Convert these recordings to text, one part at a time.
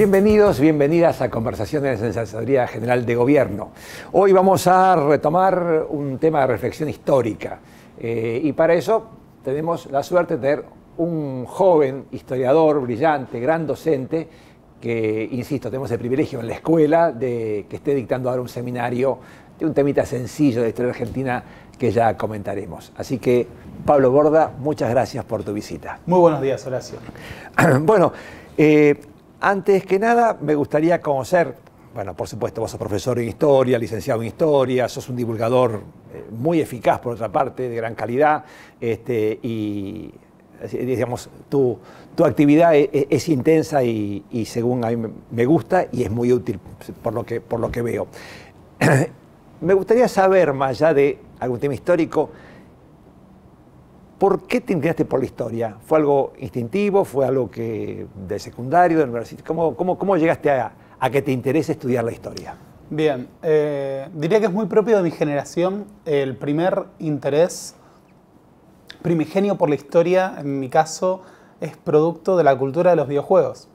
Bienvenidos, bienvenidas a Conversaciones en la Asesoría General de Gobierno. Hoy vamos a retomar un tema de reflexión histórica y para eso tenemos la suerte de tener un joven historiador brillante, gran docente, que, insisto, tenemos el privilegio en la escuela de que esté dictando ahora un seminario de un temita sencillo de la historia argentina que ya comentaremos. Así que, Pablo Borda, muchas gracias por tu visita. Muy buenos días, Horacio. Bueno, antes que nada me gustaría conocer, bueno, por supuesto, vos sos profesor en historia, licenciado en historia, sos un divulgador muy eficaz, por otra parte, de gran calidad, y digamos, tu actividad es intensa y según a mí me gusta y es muy útil por lo que veo. Me gustaría saber, más allá de algún tema histórico, ¿por qué te inclinaste por la historia? ¿Fue algo instintivo? ¿Fue algo que de secundario, de universidad? ¿Cómo llegaste a que te interese estudiar la historia? Bien, diría que es muy propio de mi generación el primer interés primigenio por la historia, en mi caso, es producto de la cultura de los videojuegos.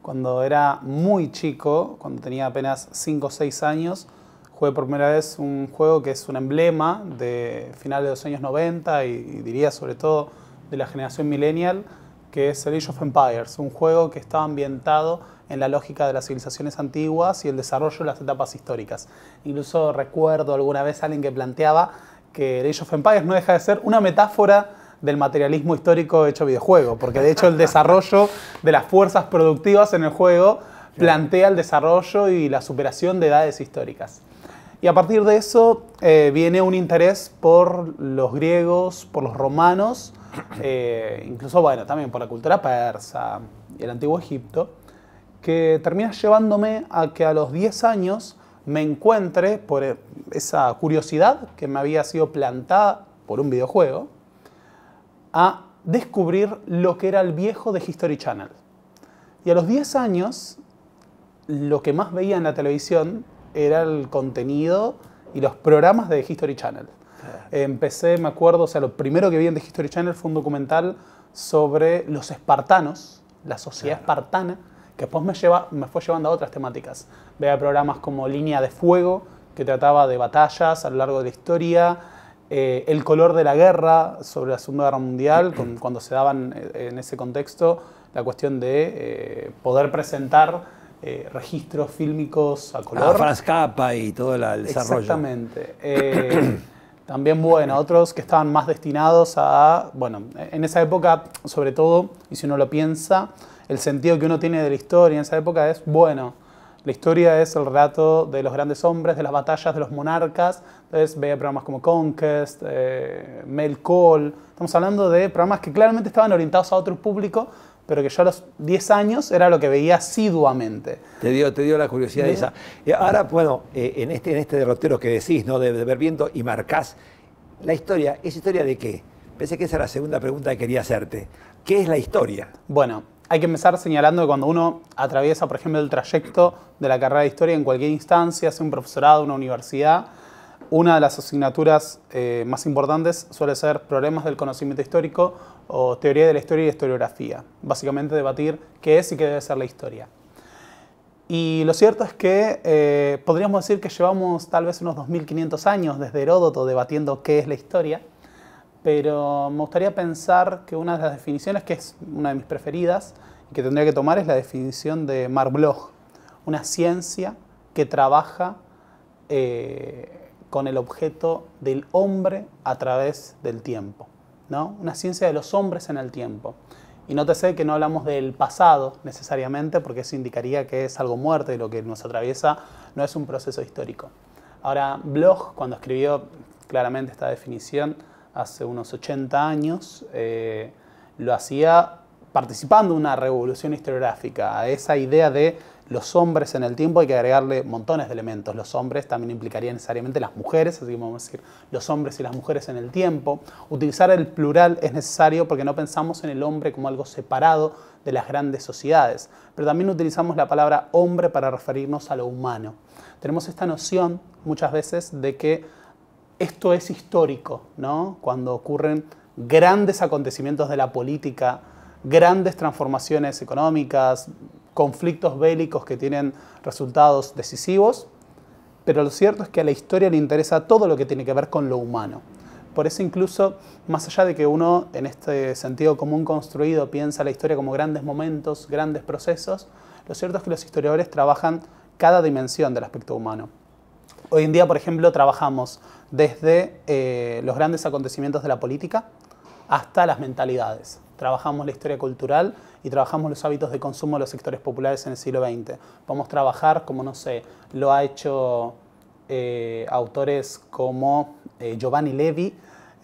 Cuando era muy chico, cuando tenía apenas 5 o 6 años, jugué por primera vez un juego que es un emblema de finales de los años 90 y diría sobre todo de la generación millennial, que es el Age of Empires, un juego que estaba ambientado en la lógica de las civilizaciones antiguas y el desarrollo de las etapas históricas. Incluso recuerdo alguna vez a alguien que planteaba que el Age of Empires no deja de ser una metáfora del materialismo histórico hecho videojuego, porque de hecho el desarrollo de las fuerzas productivas en el juego plantea el desarrollo y la superación de edades históricas. Y a partir de eso viene un interés por los griegos, por los romanos, incluso bueno, también por la cultura persa y el antiguo Egipto, que termina llevándome a que a los 10 años me encuentre, por esa curiosidad que me había sido plantada por un videojuego, a descubrir lo que era el viejo de History Channel. Y a los 10 años, lo que más veía en la televisión era el contenido y los programas de History Channel. Empecé, me acuerdo, o sea, lo primero que vi en The History Channel fue un documental sobre los espartanos, la sociedad espartana, que después me fue llevando a otras temáticas. Veía programas como Línea de Fuego, que trataba de batallas a lo largo de la historia, El color de la guerra, sobre la Segunda Guerra Mundial, cuando se daban en ese contexto la cuestión de poder presentar registros fílmicos a color. Franz Capra y todo el desarrollo. Exactamente. También, bueno, otros que estaban más destinados a, bueno, en esa época, sobre todo, y si uno lo piensa, el sentido que uno tiene de la historia en esa época es, bueno, la historia es el relato de los grandes hombres, de las batallas de los monarcas. Entonces veía programas como Conquest, Mail Call. Estamos hablando de programas que claramente estaban orientados a otro público, pero que yo a los 10 años era lo que veía asiduamente. Te dio la curiosidad de esa. Ahora, bueno, en este derrotero que decís, ¿no? de ver viendo y marcás, la historia, ¿es historia de qué? Pensé que esa era la segunda pregunta que quería hacerte. ¿Qué es la historia? Bueno, hay que empezar señalando que cuando uno atraviesa, por ejemplo, el trayecto de la carrera de historia en cualquier instancia, sea un profesorado, una universidad, una de las asignaturas más importantes suele ser problemas del conocimiento histórico o teoría de la historia y historiografía. Básicamente debatir qué es y qué debe ser la historia. Y lo cierto es que podríamos decir que llevamos tal vez unos 2500 años desde Heródoto debatiendo qué es la historia, pero me gustaría pensar que una de las definiciones, que es una de mis preferidas y que tendría que tomar, es la definición de Marc Bloch, una ciencia que trabaja con el objeto del hombre a través del tiempo, ¿no? Una ciencia de los hombres en el tiempo. Y nótese que no hablamos del pasado necesariamente, porque eso indicaría que es algo muerto y lo que nos atraviesa no es un proceso histórico. Ahora, Bloch, cuando escribió claramente esta definición hace unos 80 años, lo hacía participando en una revolución historiográfica. A esa idea de los hombres en el tiempo hay que agregarle montones de elementos. Los hombres también implicarían necesariamente las mujeres, así que vamos a decir los hombres y las mujeres en el tiempo. Utilizar el plural es necesario porque no pensamos en el hombre como algo separado de las grandes sociedades, pero también utilizamos la palabra hombre para referirnos a lo humano. Tenemos esta noción muchas veces de que esto es histórico, ¿no? Cuando ocurren grandes acontecimientos de la política, grandes transformaciones económicas, conflictos bélicos que tienen resultados decisivos, pero lo cierto es que a la historia le interesa todo lo que tiene que ver con lo humano. Por eso incluso, más allá de que uno, en este sentido común construido, piensa la historia como grandes momentos, grandes procesos, lo cierto es que los historiadores trabajan cada dimensión del aspecto humano. Hoy en día, por ejemplo, trabajamos desde los grandes acontecimientos de la política hasta las mentalidades. Trabajamos la historia cultural y trabajamos los hábitos de consumo de los sectores populares en el siglo XX. Podemos trabajar, como no sé, lo ha hecho autores como Giovanni Levi,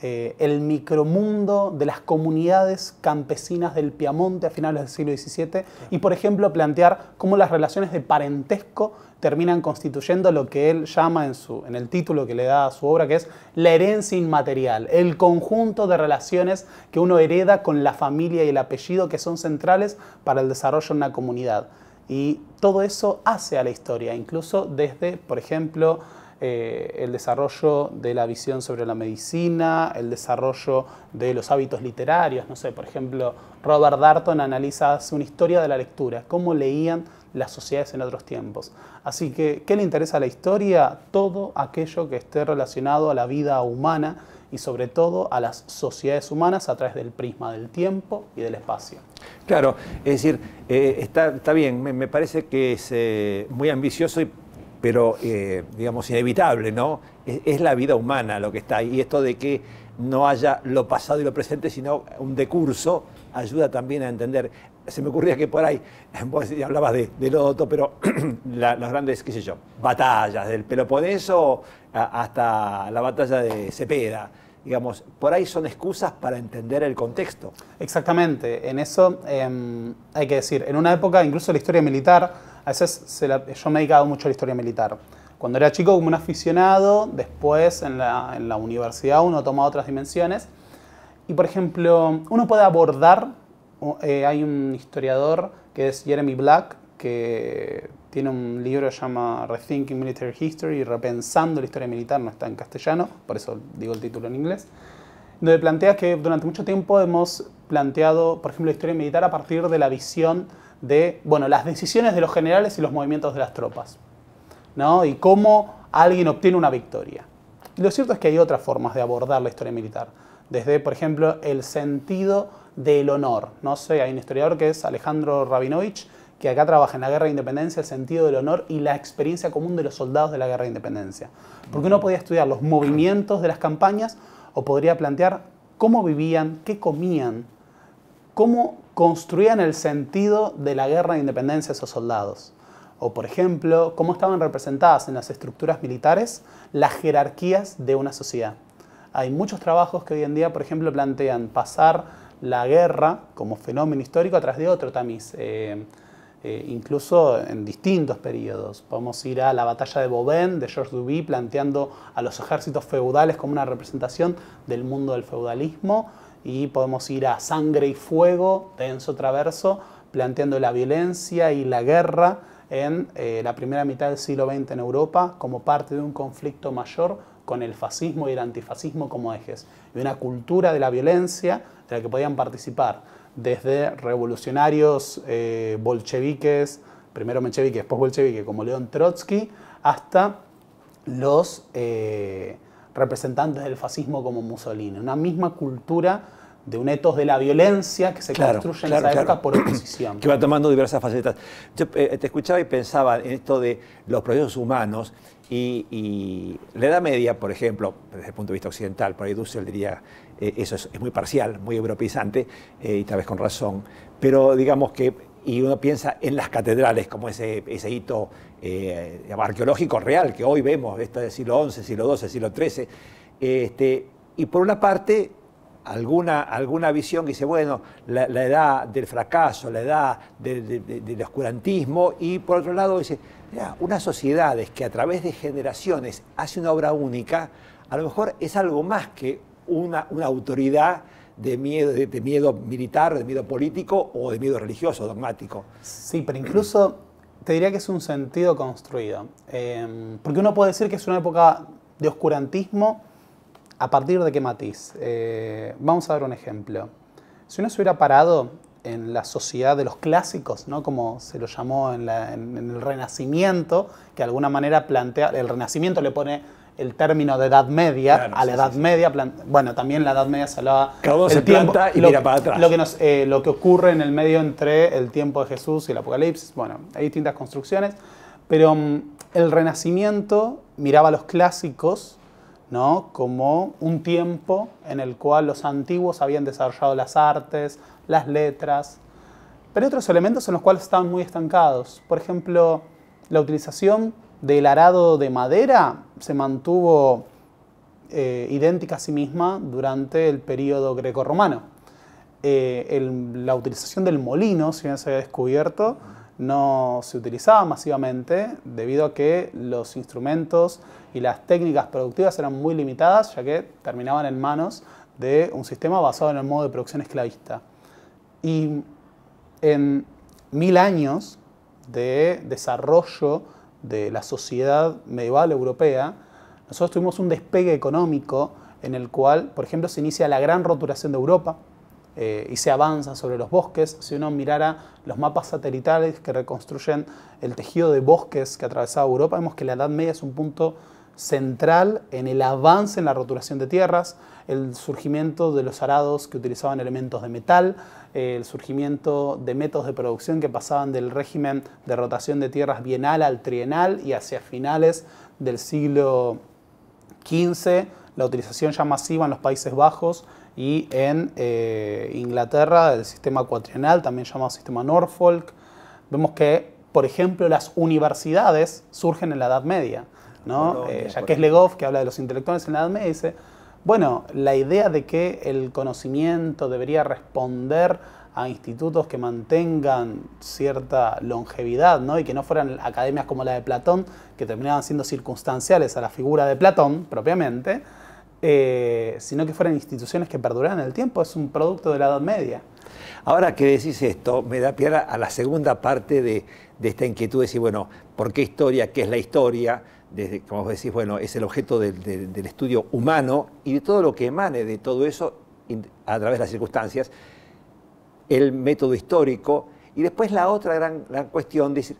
el micromundo de las comunidades campesinas del Piamonte a finales del siglo XVII y, por ejemplo, plantear cómo las relaciones de parentesco terminan constituyendo lo que él llama en el título que le da a su obra, que es la herencia inmaterial, el conjunto de relaciones que uno hereda con la familia y el apellido que son centrales para el desarrollo de una comunidad. Y todo eso hace a la historia, incluso desde, por ejemplo, el desarrollo de la visión sobre la medicina, el desarrollo de los hábitos literarios. No sé, por ejemplo, Robert Darnton hace una historia de la lectura, cómo leían las sociedades en otros tiempos. Así que, ¿qué le interesa a la historia? Todo aquello que esté relacionado a la vida humana y sobre todo a las sociedades humanas a través del prisma del tiempo y del espacio. Claro, es decir, está bien, me parece que es muy ambicioso, pero digamos inevitable, ¿no? Es la vida humana lo que está ahí. Y esto de que no haya lo pasado y lo presente, sino un decurso, ayuda también a entender. Se me ocurría que por ahí, vos hablabas de Heródoto, pero las grandes, qué sé yo, batallas, del Peloponeso hasta la batalla de Cepeda, digamos, por ahí son excusas para entender el contexto. Exactamente, en eso hay que decir, en una época incluso la historia militar, a veces yo me he dedicado mucho a la historia militar. Cuando era chico como un aficionado, después en la universidad uno toma otras dimensiones y por ejemplo uno puede abordar, hay un historiador que es Jeremy Black que tiene un libro que se llama Rethinking Military History, repensando la historia militar, no está en castellano, por eso digo el título en inglés, donde plantea que durante mucho tiempo hemos planteado, por ejemplo, la historia militar a partir de la visión de, bueno, las decisiones de los generales y los movimientos de las tropas, ¿no? Y cómo alguien obtiene una victoria. Y lo cierto es que hay otras formas de abordar la historia militar, desde, por ejemplo, el sentido del honor. No sé, hay un historiador que es Alejandro Rabinovich, que acá trabaja en la Guerra de Independencia, el sentido del honor y la experiencia común de los soldados de la Guerra de Independencia. Porque uno podía estudiar los movimientos de las campañas o podría plantear cómo vivían, qué comían, cómo construían el sentido de la Guerra de Independencia esos soldados. O, por ejemplo, cómo estaban representadas en las estructuras militares las jerarquías de una sociedad. Hay muchos trabajos que hoy en día, por ejemplo, plantean pasar la guerra como fenómeno histórico a través de otro tamiz. Incluso en distintos periodos. Podemos ir a la batalla de Boven de Georges Duby planteando a los ejércitos feudales como una representación del mundo del feudalismo y podemos ir a Sangre y Fuego de Enzo Traverso planteando la violencia y la guerra en la primera mitad del siglo XX en Europa como parte de un conflicto mayor con el fascismo y el antifascismo como ejes y una cultura de la violencia de la que podían participar desde revolucionarios bolcheviques, primero mencheviques, después bolcheviques, como León Trotsky, hasta los representantes del fascismo como Mussolini. Una misma cultura de un etos de la violencia que se construye en esa época por oposición. Que va tomando diversas facetas. Yo te escuchaba y pensaba en esto de los procesos humanos y la Edad Media, por ejemplo, desde el punto de vista occidental, por ahí Dussel diría eso es muy parcial, muy europeizante y tal vez con razón, pero digamos que, y uno piensa en las catedrales como ese hito arqueológico real que hoy vemos, esto del siglo XI, siglo XII, siglo XIII, y por una parte alguna visión que dice, bueno, la edad del fracaso, la edad del oscurantismo, y por otro lado dice, mira, unas sociedades que a través de generaciones hace una obra única, a lo mejor es algo más que una autoridad de miedo militar, de miedo político o de miedo religioso, dogmático. Sí, pero incluso te diría que es un sentido construido. Porque uno puede decir que es una época de oscurantismo. ¿A partir de qué matiz? Vamos a ver un ejemplo. Si uno se hubiera parado en la sociedad de los clásicos, ¿no? Como se lo llamó en el Renacimiento, que de alguna manera plantea, el Renacimiento le pone el término de Edad Media, claro, a la Edad Media, bueno, también la Edad Media se hablaba... Cada uno se planta y mira para atrás. Lo que ocurre en el medio entre el tiempo de Jesús y el Apocalipsis, bueno, hay distintas construcciones, pero el Renacimiento miraba a los clásicos, ¿no? Como un tiempo en el cual los antiguos habían desarrollado las artes, las letras, pero hay otros elementos en los cuales estaban muy estancados. Por ejemplo, la utilización del arado de madera se mantuvo idéntica a sí misma durante el período grecorromano. La utilización del molino, si bien se había descubierto, no se utilizaba masivamente debido a que los instrumentos y las técnicas productivas eran muy limitadas, ya que terminaban en manos de un sistema basado en el modo de producción esclavista. Y en 1000 años de desarrollo de la sociedad medieval europea, nosotros tuvimos un despegue económico en el cual, por ejemplo, se inicia la gran roturación de Europa y se avanza sobre los bosques. Si uno mirara los mapas satelitales que reconstruyen el tejido de bosques que atravesaba Europa, vemos que la Edad Media es un punto central en el avance en la roturación de tierras, el surgimiento de los arados que utilizaban elementos de metal, el surgimiento de métodos de producción que pasaban del régimen de rotación de tierras bienal al trienal, y hacia finales del siglo XV la utilización ya masiva en los Países Bajos y en Inglaterra del sistema cuatrienal, también llamado sistema Norfolk. Vemos que, por ejemplo, las universidades surgen en la Edad Media, ¿no? Jacques Le Goff, que habla de los intelectuales en la Edad Media, dice, bueno, la idea de que el conocimiento debería responder a institutos que mantengan cierta longevidad, ¿no? Y que no fueran academias como la de Platón, que terminaban siendo circunstanciales a la figura de Platón propiamente, sino que fueran instituciones que perduraran en el tiempo, es un producto de la Edad Media. Ahora que decís esto, me da pie a la segunda parte de esta inquietud de decir, bueno, ¿por qué historia? ¿Qué es la historia? Desde, como vos decís, bueno, es el objeto del estudio humano y de todo lo que emane de todo eso a través de las circunstancias, el método histórico, y después la otra gran cuestión de decir,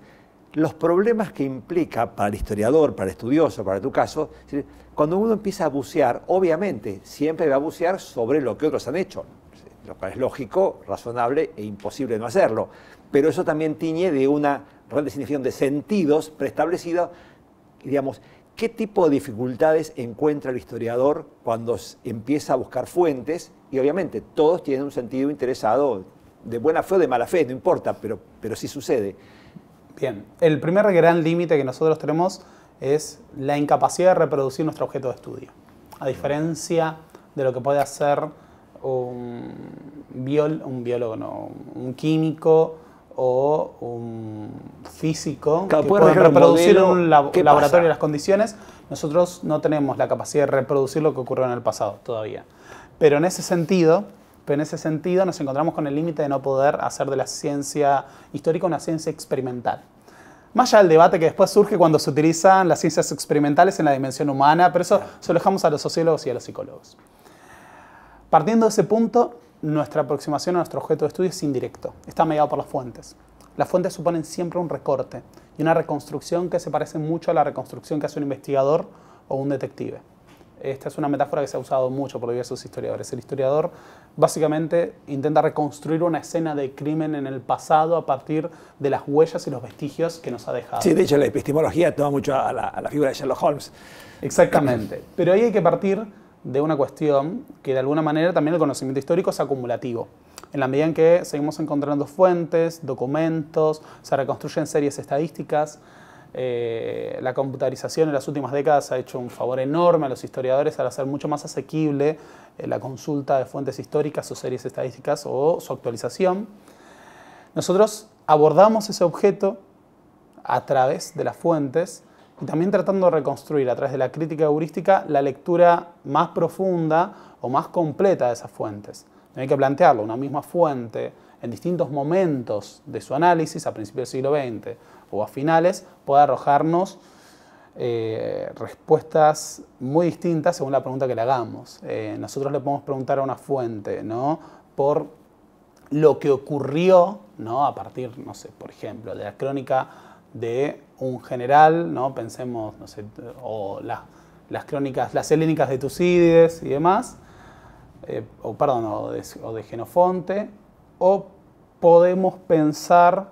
los problemas que implica para el historiador, para el estudioso, para tu caso, es decir, cuando uno empieza a bucear, obviamente siempre va a bucear sobre lo que otros han hecho, lo cual es lógico, razonable e imposible no hacerlo, pero eso también tiñe de una redefinición de sentidos preestablecidos. Digamos, ¿qué tipo de dificultades encuentra el historiador cuando empieza a buscar fuentes? Y obviamente todos tienen un sentido interesado, de buena fe o de mala fe, no importa, pero sí sucede. Bien, el primer gran límite que nosotros tenemos es la incapacidad de reproducir nuestro objeto de estudio. A diferencia de lo que puede hacer un biólogo, no, un químico o un físico, claro, que pueden reproducir en un laboratorio pasa? las condiciones, nosotros no tenemos la capacidad de reproducir lo que ocurrió en el pasado todavía. Pero en ese sentido nos encontramos con el límite de no poder hacer de la ciencia histórica una ciencia experimental. Más allá del debate que después surge cuando se utilizan las ciencias experimentales en la dimensión humana, pero eso se lo dejamos a los sociólogos y a los psicólogos. Partiendo de ese punto, nuestra aproximación a nuestro objeto de estudio es indirecto, está mediado por las fuentes. Las fuentes suponen siempre un recorte y una reconstrucción que se parece mucho a la reconstrucción que hace un investigador o un detective. Esta es una metáfora que se ha usado mucho por diversos historiadores. El historiador básicamente intenta reconstruir una escena de crimen en el pasado a partir de las huellas y los vestigios que nos ha dejado. Sí, de hecho la epistemología toma mucho a la figura de Sherlock Holmes. Exactamente, pero ahí hay que partir de una cuestión que de alguna manera también el conocimiento histórico es acumulativo. En la medida en que seguimos encontrando fuentes, documentos, se reconstruyen series estadísticas, la computarización en las últimas décadas ha hecho un favor enorme a los historiadores al hacer mucho más asequible la consulta de fuentes históricas o series estadísticas o su actualización. Nosotros abordamos ese objeto a través de las fuentes y también tratando de reconstruir a través de la crítica heurística la lectura más profunda o más completa de esas fuentes. Hay que plantearlo, una misma fuente en distintos momentos de su análisis, a principios del siglo XX o a finales, puede arrojarnos respuestas muy distintas según la pregunta que le hagamos. Nosotros le podemos preguntar a una fuente, ¿no?, por lo que ocurrió, ¿no? A partir, no sé, por ejemplo, de la crónica de un general, ¿no? Pensemos, no sé, o las crónicas, las helénicas de Tucídides y demás, o de Jenofonte, o podemos pensar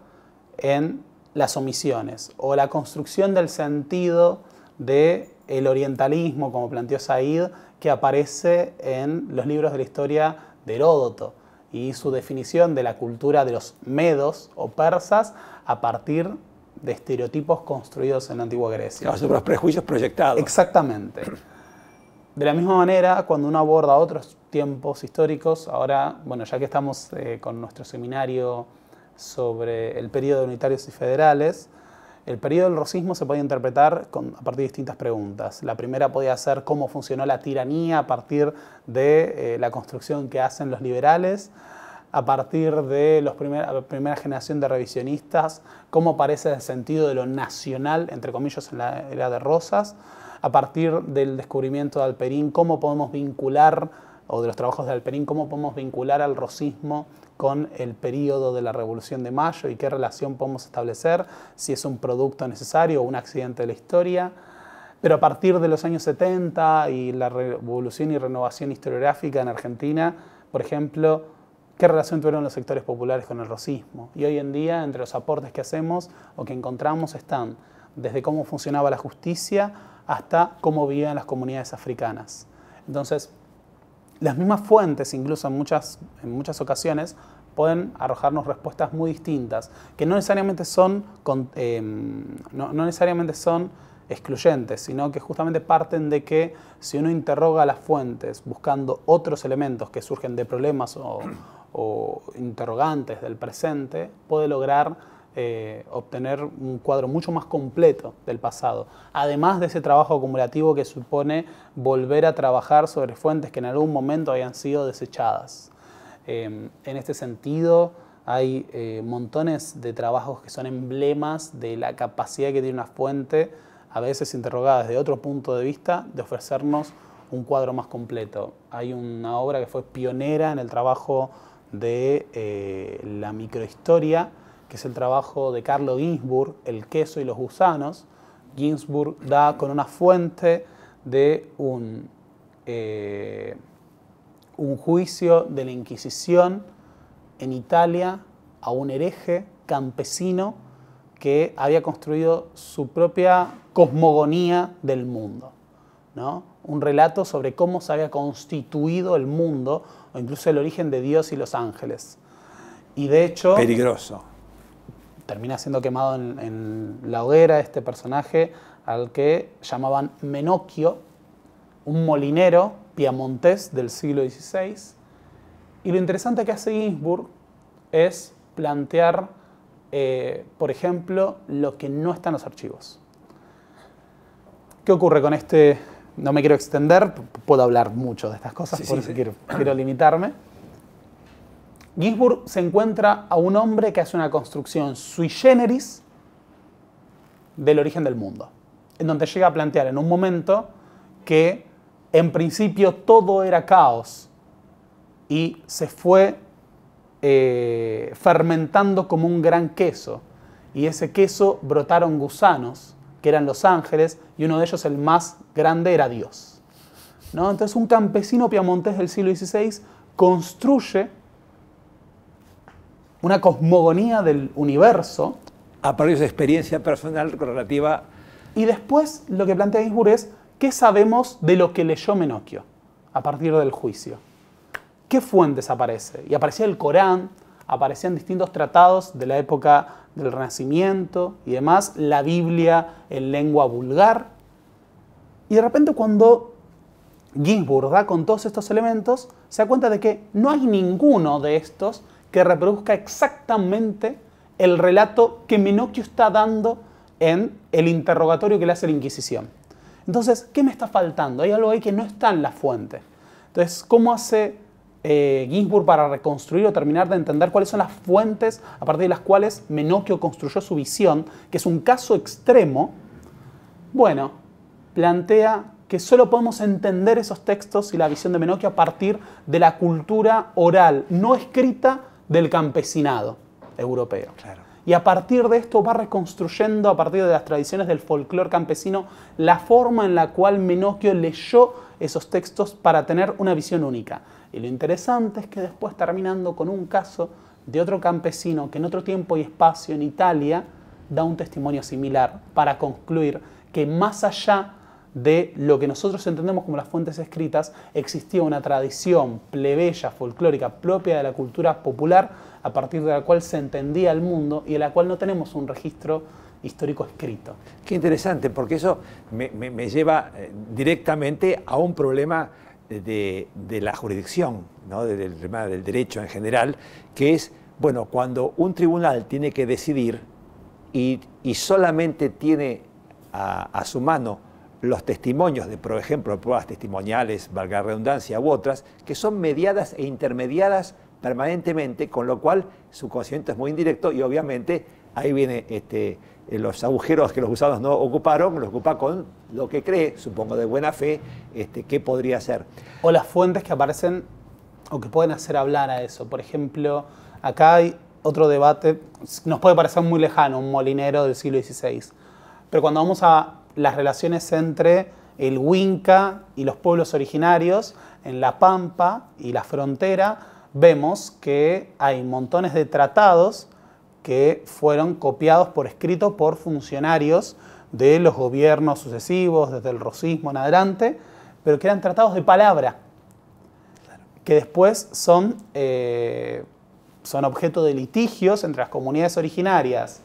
en las omisiones o la construcción del sentido del orientalismo, como planteó Said, que aparece en los libros de la historia de Heródoto y su definición de la cultura de los medos o persas a partir de estereotipos construidos en la antigua Grecia. Claro, sobre los prejuicios proyectados. Exactamente. De la misma manera, cuando uno aborda otros tiempos históricos, ahora, bueno, ya que estamos con nuestro seminario sobre el periodo de unitarios y federales, el periodo del rosismo se puede interpretar a partir de distintas preguntas. La primera podía ser cómo funcionó la tiranía a partir de la construcción que hacen los liberales, a partir de la primera generación de revisionistas, cómo aparece el sentido de lo nacional, entre comillas, en la era de Rosas, a partir del descubrimiento de Alperín, cómo podemos vincular, o de los trabajos de Alperín, cómo podemos vincular al rosismo con el periodo de la Revolución de Mayo y qué relación podemos establecer, si es un producto necesario o un accidente de la historia. Pero a partir de los años 70 y la revolución y renovación historiográfica en Argentina, por ejemplo, ¿qué relación tuvieron los sectores populares con el rosismo? Y hoy en día, entre los aportes que hacemos o que encontramos están desde cómo funcionaba la justicia hasta cómo vivían las comunidades africanas. Entonces, las mismas fuentes, incluso en muchas ocasiones, pueden arrojarnos respuestas muy distintas, que no necesariamente son excluyentes, sino que justamente parten de que si uno interroga las fuentes buscando otros elementos que surgen de problemas o interrogantes del presente, puede lograr obtener un cuadro mucho más completo del pasado, además de ese trabajo acumulativo que supone volver a trabajar sobre fuentes que en algún momento hayan sido desechadas. En este sentido, hay montones de trabajos que son emblemas de la capacidad que tiene una fuente, a veces interrogada desde otro punto de vista, de ofrecernos un cuadro más completo. Hay una obra que fue pionera en el trabajo de la microhistoria, que es el trabajo de Carlo Ginzburg, El queso y los gusanos. Ginzburg da con una fuente de un juicio de la Inquisición en Italia a un hereje campesino que había construido su propia cosmogonía del mundo, ¿no? Un relato sobre cómo se había constituido el mundo, o incluso el origen de Dios y los ángeles. Y de hecho... Peligroso. Termina siendo quemado en la hoguera este personaje al que llamaban Menocchio, un molinero piamontés del siglo XVI. Y lo interesante que hace Ginzburg es plantear, por ejemplo, lo que no está en los archivos. ¿Qué ocurre con este? No me quiero extender, puedo hablar mucho de estas cosas, por eso quiero limitarme. Ginzburg se encuentra a un hombre que hace una construcción sui generis del origen del mundo, en donde llega a plantear en un momento que en principio todo era caos y se fue fermentando como un gran queso, y ese queso brotaron gusanos, que eran los ángeles, y uno de ellos, el más grande, era Dios, ¿no? Entonces un campesino piamontés del siglo XVI construye una cosmogonía del universo. A partir de esa experiencia personal relativa. Y después lo que plantea Ginzburg es, ¿qué sabemos de lo que leyó Menocchio a partir del juicio? ¿Qué fuentes aparece? Y aparecía el Corán, aparecían distintos tratados de la época del Renacimiento y demás, la Biblia en lengua vulgar. Y de repente cuando Ginzburg da con todos estos elementos, se da cuenta de que no hay ninguno de estos que reproduzca exactamente el relato que Menocchio está dando en el interrogatorio que le hace la Inquisición. Entonces, ¿qué me está faltando? Hay algo ahí que no está en la fuente. Entonces, ¿cómo hace Ginzburg para reconstruir o terminar de entender cuáles son las fuentes a partir de las cuales Menocchio construyó su visión, que es un caso extremo? Bueno, plantea que solo podemos entender esos textos y la visión de Menocchio a partir de la cultura oral, no escrita, del campesinado europeo. Claro. Y a partir de esto va reconstruyendo, a partir de las tradiciones del folclore campesino, la forma en la cual Menocchio leyó esos textos para tener una visión única. Y lo interesante es que después terminando con un caso de otro campesino que en otro tiempo y espacio en Italia da un testimonio similar para concluir que más allá de lo que nosotros entendemos como las fuentes escritas, existía una tradición plebeya, folclórica, propia de la cultura popular, a partir de la cual se entendía el mundo y de la cual no tenemos un registro histórico escrito. Qué interesante, porque eso me lleva directamente a un problema de la jurisdicción, ¿no? Del tema del derecho en general, que es, bueno, cuando un tribunal tiene que decidir y solamente tiene a su mano los testimonios de, por ejemplo, pruebas testimoniales, valga la redundancia, u otras, que son mediadas e intermediadas permanentemente, con lo cual su conocimiento es muy indirecto y obviamente ahí viene los agujeros que los juzgados no ocuparon, los ocupa con lo que cree, supongo de buena fe, qué podría ser. O las fuentes que aparecen o que pueden hacer hablar a eso. Por ejemplo, acá hay otro debate, nos puede parecer muy lejano, un molinero del siglo XVI, pero cuando vamos a las relaciones entre el Huinca y los pueblos originarios en la Pampa y la frontera, vemos que hay montones de tratados que fueron copiados por escrito por funcionarios de los gobiernos sucesivos, desde el rosismo en adelante, pero que eran tratados de palabra, que después son objeto de litigios entre las comunidades originarias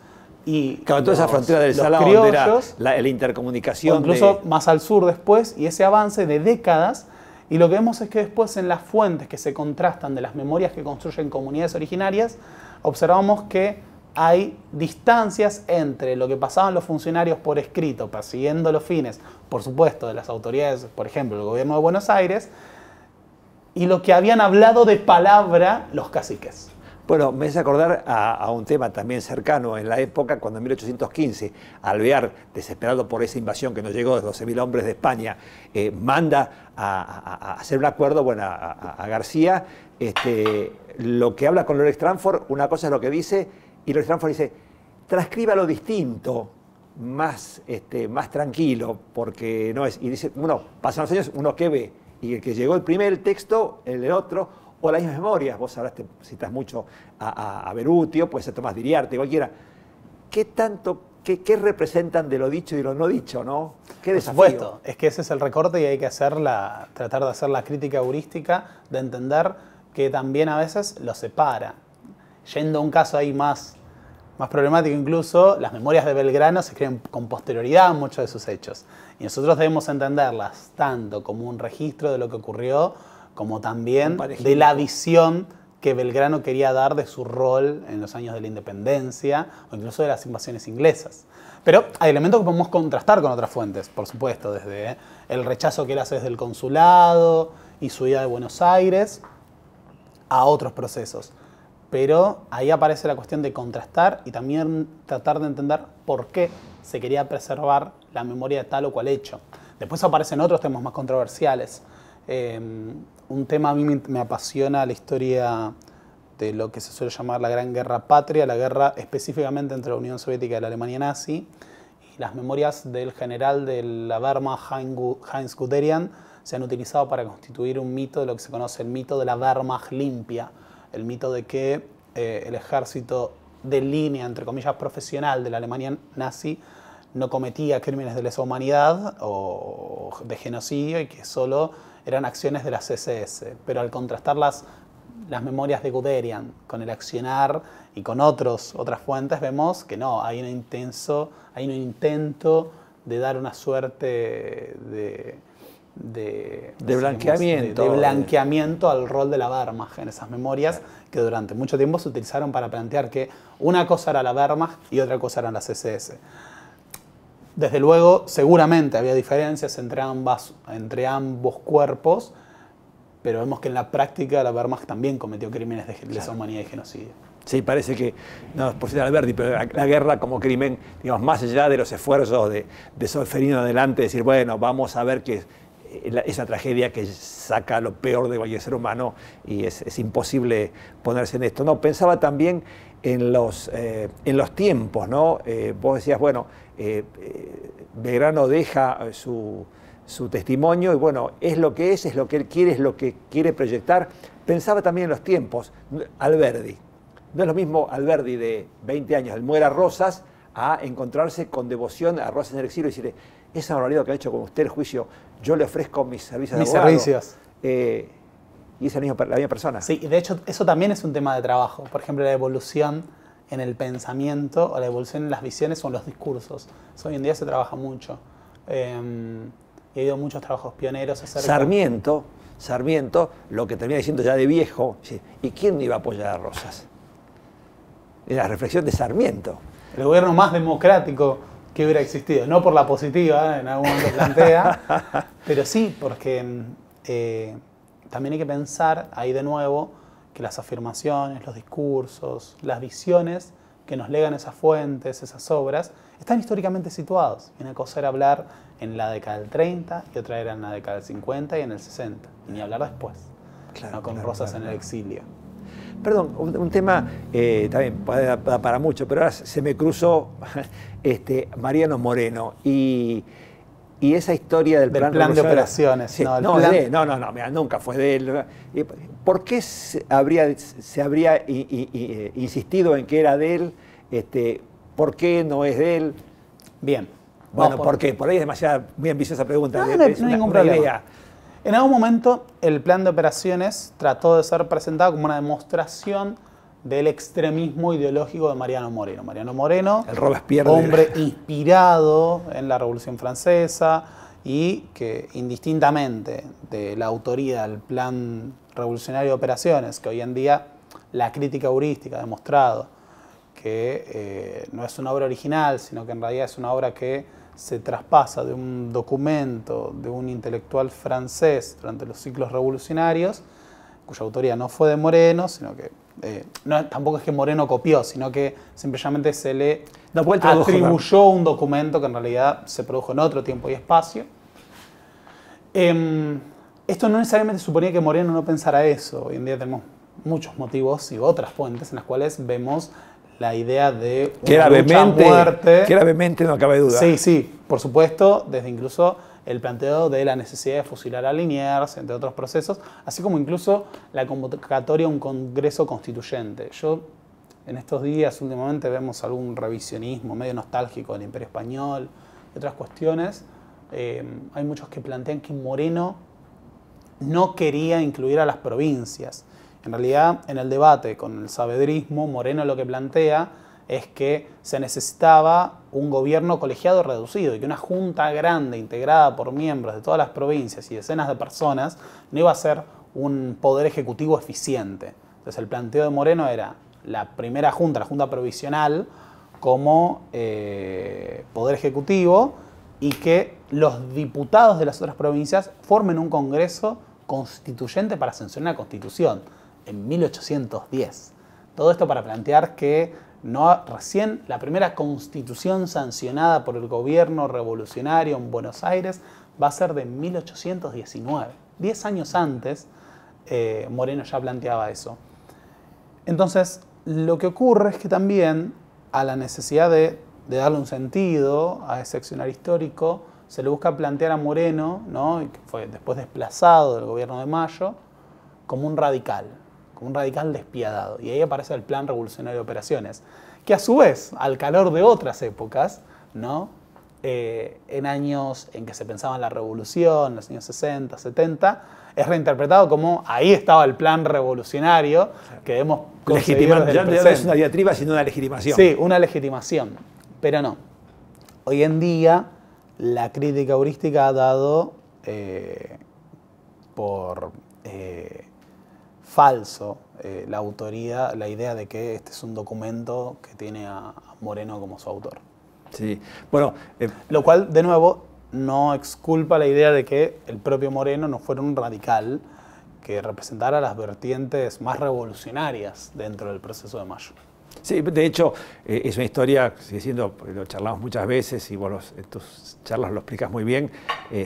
y claro, toda esa frontera del Salado, donde era la intercomunicación. O incluso más al sur después, y ese avance de décadas. Y lo que vemos es que después en las fuentes que se contrastan de las memorias que construyen comunidades originarias, observamos que hay distancias entre lo que pasaban los funcionarios por escrito, persiguiendo los fines, por supuesto, de las autoridades, por ejemplo, el gobierno de Buenos Aires, y lo que habían hablado de palabra los caciques. Bueno, me hace acordar a un tema también cercano en la época, cuando en 1815 Alvear, desesperado por esa invasión que nos llegó de 12.000 hombres de España, manda a hacer un acuerdo, bueno, a García, lo que habla con Lord Stranford, una cosa es lo que dice, y Lord Stranford dice, transcriba lo distinto, más tranquilo, porque no es, y dice, bueno, pasan los años, uno que ve, y el que llegó el primer texto, el otro, o las mismas memorias, vos hablaste, citas mucho a Berutio, puede ser Tomás de Iriarte, cualquiera. ¿Qué representan de lo dicho y de lo no dicho, no? ¿Qué desafío? Por supuesto, es que ese es el recorte y hay que tratar de hacer la crítica heurística, de entender que también a veces lo separa. Yendo a un caso ahí más problemático incluso, las memorias de Belgrano se escriben con posterioridad a muchos de sus hechos. Y nosotros debemos entenderlas tanto como un registro de lo que ocurrió, como también de la visión que Belgrano quería dar de su rol en los años de la independencia o incluso de las invasiones inglesas. Pero hay elementos que podemos contrastar con otras fuentes, por supuesto, desde el rechazo que él hace desde el consulado y su ida de Buenos Aires a otros procesos. Pero ahí aparece la cuestión de contrastar y también tratar de entender por qué se quería preservar la memoria de tal o cual hecho. Después aparecen otros temas más controversiales. Un tema a mí me apasiona la historia de lo que se suele llamar la Gran Guerra Patria, la guerra específicamente entre la Unión Soviética y la Alemania nazi, y las memorias del general de la Wehrmacht Heinz Guderian se han utilizado para constituir un mito de lo que se conoce el mito de la Wehrmacht limpia, el mito de que el ejército de línea, entre comillas, profesional de la Alemania nazi no cometía crímenes de lesa humanidad o de genocidio y que solo eran acciones de las SS. Pero al contrastar las memorias de Guderian con el accionar y con otras fuentes, vemos que no, hay un intento de dar una suerte de blanqueamiento. De blanqueamiento al rol de la Wehrmacht en esas memorias que durante mucho tiempo se utilizaron para plantear que una cosa era la Wehrmacht y otra cosa eran las SS. Desde luego, seguramente había diferencias entre ambos cuerpos, pero vemos que en la práctica la Wehrmacht también cometió crímenes de lesa humanidad y genocidio. Sí, parece que, no por citar a Alberti, pero la guerra como crimen, digamos, más allá de los esfuerzos de Solferino adelante, decir, bueno, vamos a ver que esa tragedia que saca lo peor de cualquier ser humano y es imposible ponerse en esto. No, pensaba también en los tiempos, ¿no? Vos decías, bueno, Belgrano deja su testimonio y bueno, es lo que es lo que él quiere, es lo que quiere proyectar. Pensaba también en los tiempos. Alberdi. No es lo mismo Alberdi de 20 años, el Muera Rosas, a encontrarse con devoción a Rosas en el exilio y decirle, esa barbaridad que ha hecho con usted el juicio, yo le ofrezco mis servicios de abogado. Mis servicios. Y es la misma persona. Sí, y de hecho eso también es un tema de trabajo. Por ejemplo, la evolución en el pensamiento o la evolución en las visiones o en los discursos. Eso hoy en día se trabaja mucho. Y ha habido muchos trabajos pioneros acerca... Sarmiento, lo que termina diciendo ya de viejo, ¿y quién iba a apoyar a Rosas? Es la reflexión de Sarmiento. El gobierno más democrático que hubiera existido, no por la positiva, en algún momento plantea, pero sí, porque también hay que pensar ahí de nuevo que las afirmaciones, los discursos, las visiones que nos legan esas fuentes, esas obras, están históricamente situados. Y una cosa era hablar en la década del 30 y otra era en la década del 50 y en el 60, y ni hablar después, claro, ¿no? Con Rosas en el exilio. Perdón, un tema también para mucho, pero ahora se me cruzó Mariano Moreno y esa historia del plan de operaciones. Sí, no, mira, nunca fue de él. ¿Por qué se habría insistido en que era de él? ¿Por qué no es de él? Bien. Bueno, ¿por qué? Por ahí es demasiada, muy ambiciosa pregunta. No hay ningún problema. En algún momento el plan de operaciones trató de ser presentado como una demostración del extremismo ideológico de Mariano Moreno. Mariano Moreno, el Robespierre, hombre inspirado en la Revolución Francesa y que indistintamente de la autoría del plan revolucionario de operaciones, que hoy en día la crítica heurística ha demostrado que no es una obra original, sino que en realidad es una obra que se traspasa de un documento de un intelectual francés durante los ciclos revolucionarios, cuya autoría no fue de Moreno, sino que tampoco es que Moreno copió, sino que simplemente se le atribuyó un documento que en realidad se produjo en otro tiempo y espacio. Esto no necesariamente suponía que Moreno no pensara eso. Hoy en día tenemos muchos motivos y otras fuentes en las cuales vemos la idea de una lucha a muerte. Que era vehemente, no cabe duda. Sí, por supuesto, desde incluso el planteo de la necesidad de fusilar a Liniers, entre otros procesos, así como incluso la convocatoria a un congreso constituyente. En estos días, últimamente, vemos algún revisionismo medio nostálgico del Imperio Español y otras cuestiones. Hay muchos que plantean que Moreno no quería incluir a las provincias. En realidad, en el debate con el saavedrismo, Moreno lo que plantea es que se necesitaba un gobierno colegiado reducido y que una junta grande integrada por miembros de todas las provincias y decenas de personas no iba a ser un poder ejecutivo eficiente. Entonces el planteo de Moreno era la primera junta, la junta provisional, como poder ejecutivo y que los diputados de las otras provincias formen un congreso constituyente para sancionar la Constitución en 1810. Todo esto para plantear que recién la primera constitución sancionada por el gobierno revolucionario en Buenos Aires va a ser de 1819. 10 años antes, Moreno ya planteaba eso. Entonces, lo que ocurre es que también a la necesidad de darle un sentido a ese accionar histórico, se le busca plantear a Moreno, ¿no? Que fue después desplazado del gobierno de Mayo, como un radical despiadado. Y ahí aparece el Plan Revolucionario de Operaciones, que a su vez, al calor de otras épocas, ¿no? En años en que se pensaba en la revolución, en los años 60, 70, es reinterpretado como ahí estaba el plan revolucionario que debemos legitimar. Ya no es una diatriba, sino una legitimación. Sí, una legitimación, pero no. Hoy en día la crítica heurística ha dado por falso la autoría, la idea de que este es un documento que tiene a Moreno como su autor. Sí, bueno... Lo cual, de nuevo, no exculpa la idea de que el propio Moreno no fuera un radical que representara las vertientes más revolucionarias dentro del proceso de Mayo. Sí, de hecho, es una historia, sigue siendo, lo charlamos muchas veces y vos en tus charlas lo explicas muy bien,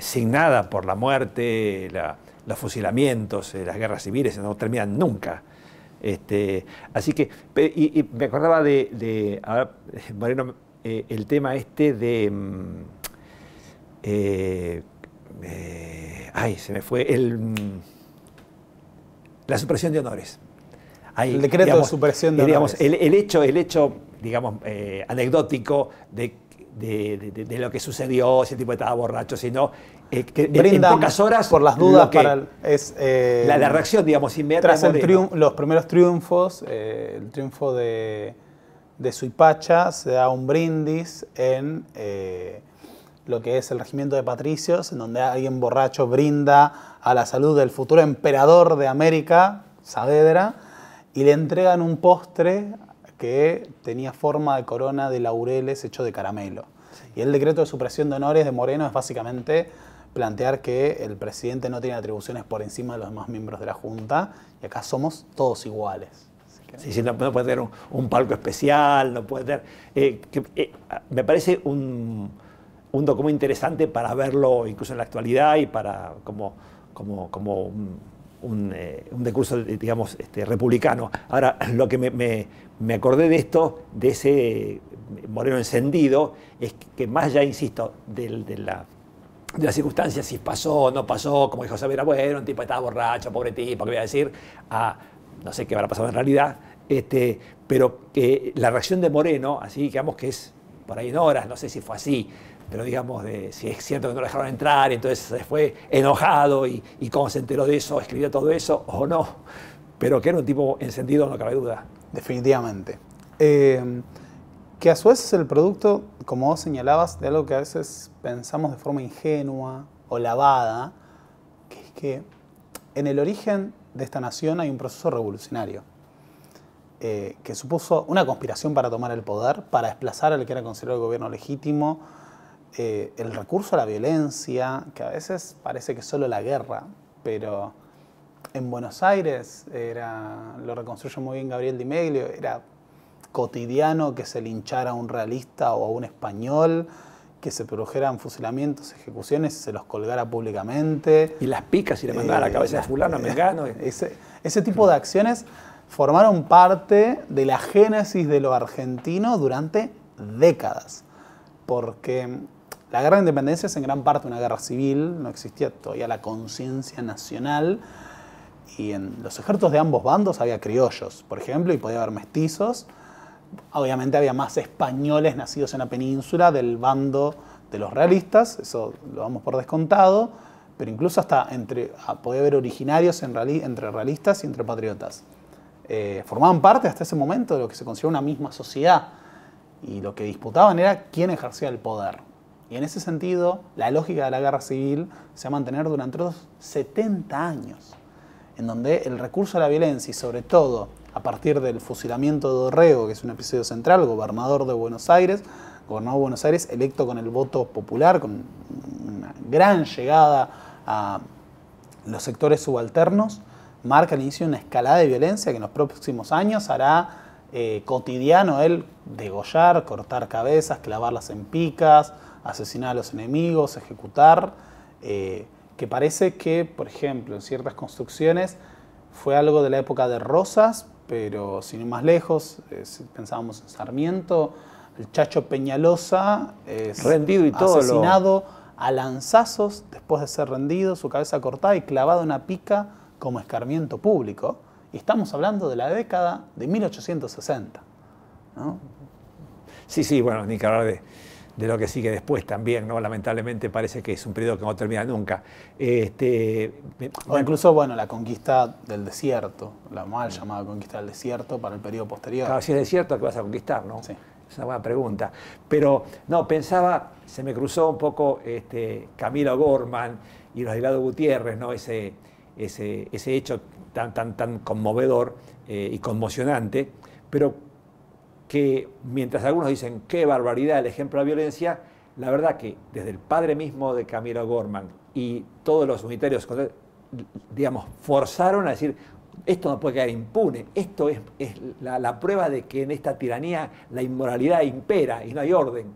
signada por la muerte, los fusilamientos, las guerras civiles, no terminan nunca. Así que, y me acordaba a ver, Moreno, el tema este de... ay, se me fue la supresión de honores. Ahí, el decreto de supresión de honores. El hecho, digamos, anecdótico de lo que sucedió, si el tipo estaba borracho, sino que en pocas horas... por las dudas, la reacción, digamos, inmediata. Tras los primeros triunfos, el triunfo de Suipacha, se da un brindis en lo que es el regimiento de patricios, en donde alguien borracho brinda a la salud del futuro emperador de América, Saavedra, y le entregan un postre que tenía forma de corona de laureles hecho de caramelo. Sí. Y el decreto de supresión de honores de Moreno es básicamente plantear que el presidente no tiene atribuciones por encima de los demás miembros de la Junta, y acá somos todos iguales. Sí, no puede tener un palco especial, no puede tener... me parece un documento interesante para verlo incluso en la actualidad y para como un discurso, digamos, republicano. Ahora, lo que me acordé de esto, de ese Moreno encendido, es que más allá, insisto, de las circunstancias, si pasó o no pasó, como dijo Saavedra, bueno, un tipo estaba borracho, pobre tipo, ¿qué voy a decir? No sé qué habrá pasado en realidad, pero que la reacción de Moreno, así digamos que es por ahí en horas, no sé si fue así, pero digamos, si es cierto que no lo dejaron entrar, entonces se fue enojado y cómo se enteró de eso, escribió todo eso o no, pero que era un tipo encendido, no cabe duda. Definitivamente. Que a su vez es el producto, como vos señalabas, de algo que a veces pensamos de forma ingenua o lavada, que es que en el origen de esta nación hay un proceso revolucionario que supuso una conspiración para tomar el poder, para desplazar al que era considerado el gobierno legítimo, el recurso a la violencia, que a veces parece que es solo la guerra, pero en Buenos Aires, lo reconstruye muy bien Gabriel Di Meglio, era cotidiano que se linchara a un realista o a un español, que se produjeran fusilamientos, ejecuciones, se los colgara públicamente. Y las picas y le mandaba la cabeza de fulano, mengano. Ese tipo de acciones formaron parte de la génesis de lo argentino durante décadas, porque la guerra de independencia es en gran parte una guerra civil, no existía todavía la conciencia nacional, y en los ejércitos de ambos bandos había criollos, por ejemplo, y podía haber mestizos. Obviamente había más españoles nacidos en la península del bando de los realistas, eso lo damos por descontado, pero incluso hasta podía haber originarios entre realistas y entre patriotas. Formaban parte hasta ese momento de lo que se consideraba una misma sociedad, y lo que disputaban era quién ejercía el poder. Y en ese sentido, la lógica de la guerra civil se va a mantener durante los 70 años, en donde el recurso a la violencia, y sobre todo a partir del fusilamiento de Dorrego, que es un episodio central, gobernador de Buenos Aires, electo con el voto popular, con una gran llegada a los sectores subalternos, marca el inicio de una escalada de violencia que en los próximos años hará cotidiano el degollar, cortar cabezas, clavarlas en picas, asesinar a los enemigos, ejecutar, que parece que, por ejemplo, en ciertas construcciones fue algo de la época de Rosas, pero sin ir más lejos, si pensábamos en Sarmiento, el Chacho Peñalosa es rendido y todo asesinado a lanzazos después de ser rendido, su cabeza cortada y clavada en una pica como escarmiento público. Y estamos hablando de la década de 1860, ¿no? Sí, bueno, ni que hablar de lo que sigue después también, ¿no? Lamentablemente parece que es un periodo que no termina nunca. O incluso, bueno, la conquista del desierto, la mal llamada conquista del desierto para el periodo posterior. Claro, si es desierto, ¿qué vas a conquistar, no? Sí. Es una buena pregunta. Pero, no, pensaba, se me cruzó un poco Camilo Gorman y los Delgado Gutiérrez, ¿no? Ese hecho tan conmovedor y conmocionante, pero que mientras algunos dicen qué barbaridad el ejemplo de la violencia, la verdad que desde el padre mismo de Camilo Gorman y todos los unitarios, digamos, forzaron a decir esto no puede quedar impune. Esto es la prueba de que en esta tiranía la inmoralidad impera y no hay orden,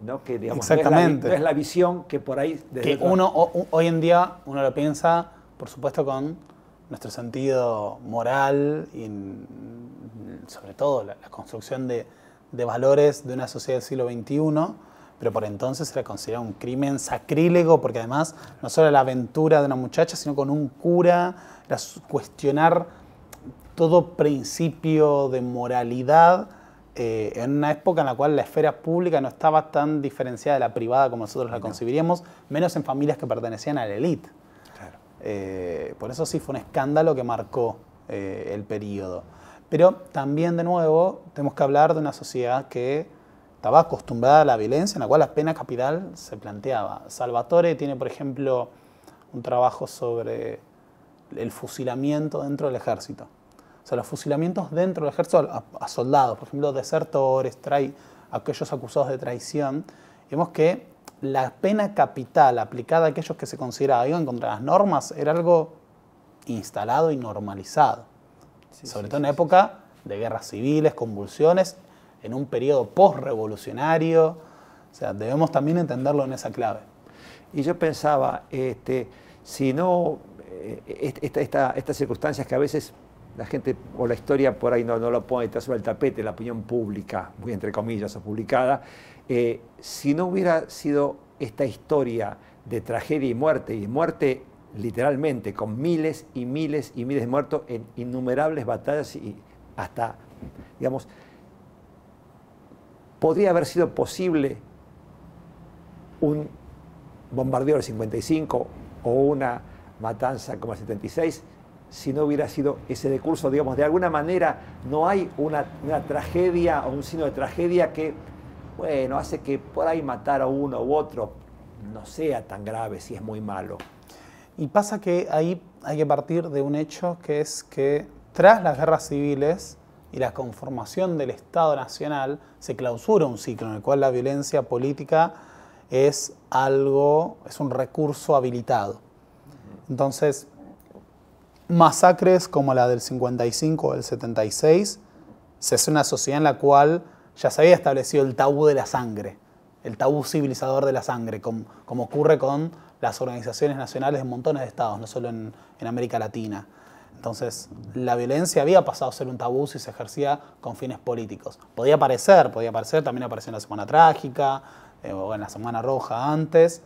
¿no? Que, digamos, Exactamente. no es la visión que por ahí... Que hoy en día uno lo piensa, por supuesto, con nuestro sentido moral y sobre todo la construcción de valores de una sociedad del siglo XXI, pero por entonces era considerado un crimen sacrílego, porque además no solo la aventura de una muchacha, sino con un cura, era cuestionar todo principio de moralidad en una época en la cual la esfera pública no estaba tan diferenciada de la privada como nosotros la concebiríamos, menos en familias que pertenecían a la élite. Claro. Por eso sí fue un escándalo que marcó el período. Pero también, de nuevo, tenemos que hablar de una sociedad que estaba acostumbrada a la violencia, en la cual la pena capital se planteaba. Salvatore tiene, por ejemplo, un trabajo sobre el fusilamiento dentro del ejército. O sea, los fusilamientos dentro del ejército a soldados, por ejemplo, desertores, aquellos acusados de traición. Vemos que la pena capital aplicada a aquellos que se consideraban iban contra las normas era algo instalado y normalizado. Sobre todo en época de guerras civiles, convulsiones, en un periodo post-revolucionario. O sea, debemos también entenderlo en esa clave. Y yo pensaba, si no, estas circunstancias que a veces la gente o la historia por ahí no lo pone sobre el tapete, la opinión pública, muy entre comillas, o publicada, si no hubiera sido esta historia de tragedia y muerte literalmente, con miles y miles y miles de muertos en innumerables batallas y hasta, digamos, podría haber sido posible un bombardeo del 55 o una matanza como el 76 si no hubiera sido ese decurso, digamos, de alguna manera no hay una tragedia o un signo de tragedia que, bueno, hace que por ahí matar a uno u otro no sea tan grave si es muy malo. Y pasa que ahí hay que partir de un hecho que es que tras las guerras civiles y la conformación del Estado Nacional se clausura un ciclo en el cual la violencia política es un recurso habilitado. Entonces, masacres como la del 55 o del 76 se hace una sociedad en la cual ya se había establecido el tabú de la sangre, el tabú civilizador de la sangre, como ocurre con las organizaciones nacionales de montones de estados, no solo en América Latina. Entonces, la violencia había pasado a ser un tabú si se ejercía con fines políticos. Podía aparecer, también apareció en la Semana Trágica o en la Semana Roja antes,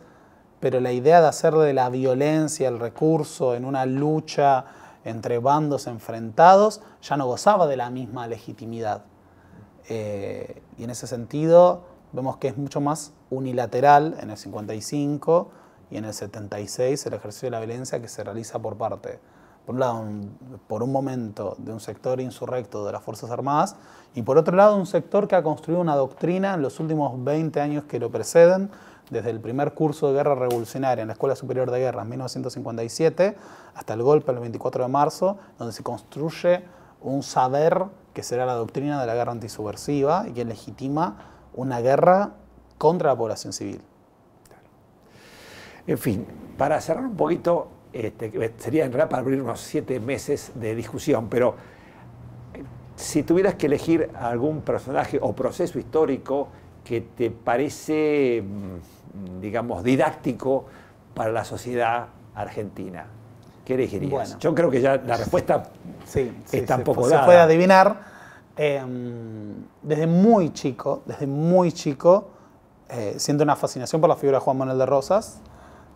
pero la idea de hacer de la violencia el recurso en una lucha entre bandos enfrentados ya no gozaba de la misma legitimidad. Y en ese sentido vemos que es mucho más unilateral en el 55 y en el 76 el ejercicio de la violencia que se realiza por parte, por un lado, por un momento de un sector insurrecto de las Fuerzas Armadas y por otro lado un sector que ha construido una doctrina en los últimos 20 años que lo preceden, desde el primer curso de guerra revolucionaria en la Escuela Superior de Guerra en 1957 hasta el golpe del 24 de marzo, donde se construye un saber que será la doctrina de la guerra antisubversiva y que legitima una guerra contra la población civil. En fin, para cerrar un poquito, sería en realidad para abrir unos 7 meses de discusión, pero si tuvieras que elegir algún personaje o proceso histórico que te parece, digamos, didáctico para la sociedad argentina, ¿qué elegirías? Bueno, yo creo que ya la respuesta está un poco dada. Se puede adivinar. Desde muy chico, siento una fascinación por la figura de Juan Manuel de Rosas.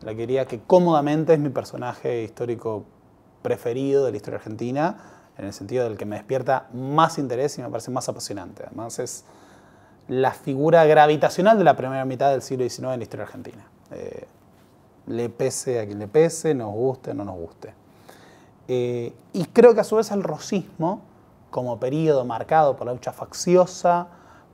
La que diría que cómodamente es mi personaje histórico preferido de la historia argentina, en el sentido del que me despierta más interés y me parece más apasionante. Además es la figura gravitacional de la primera mitad del siglo XIX en la historia argentina. Le pese a quien le pese, nos guste o no nos guste. Y creo que a su vez el rosismo, como periodo marcado por la lucha facciosa,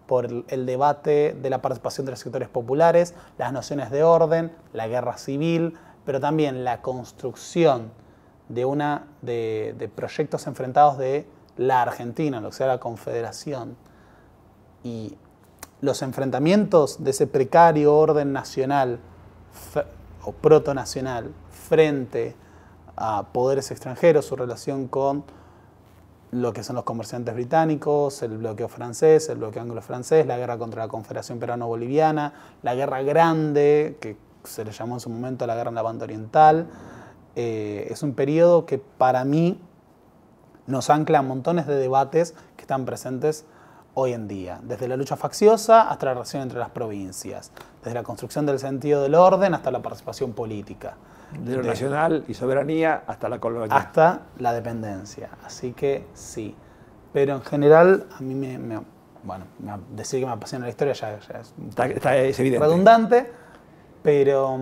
por el debate de la participación de los sectores populares, las nociones de orden, la guerra civil, pero también la construcción de proyectos enfrentados de la Argentina, lo que sea la Confederación, y los enfrentamientos de ese precario orden nacional o protonacional frente a poderes extranjeros, su relación con lo que son los comerciantes británicos, el bloqueo francés, el bloqueo anglo-francés, la guerra contra la Confederación Peruano-Boliviana, la guerra grande, que se le llamó en su momento la guerra en la banda oriental. Es un periodo que para mí nos ancla a montones de debates que están presentes hoy en día, desde la lucha facciosa hasta la relación entre las provincias, desde la construcción del sentido del orden hasta la participación política. De lo nacional y soberanía hasta la colonia. Hasta la dependencia. Así que sí. Pero en general, a mí decir que me apasiona la historia ya es evidente. Redundante, pero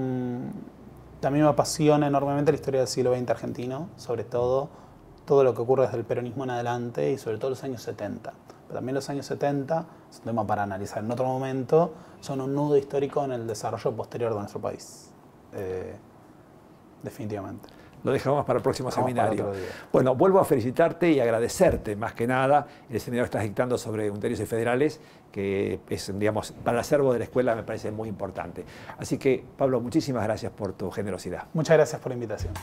también me apasiona enormemente la historia del siglo XX argentino, sobre todo lo que ocurre desde el peronismo en adelante y sobre todo los años 70. Pero también los años 70, es un tema para analizar en otro momento, son un nudo histórico en el desarrollo posterior de nuestro país. Definitivamente. Lo dejamos para el próximo seminario. Bueno, vuelvo a felicitarte y agradecerte más que nada el seminario que estás dictando sobre unitarios y federales, que es, digamos, para el acervo de la escuela me parece muy importante. Así que, Pablo, muchísimas gracias por tu generosidad. Muchas gracias por la invitación.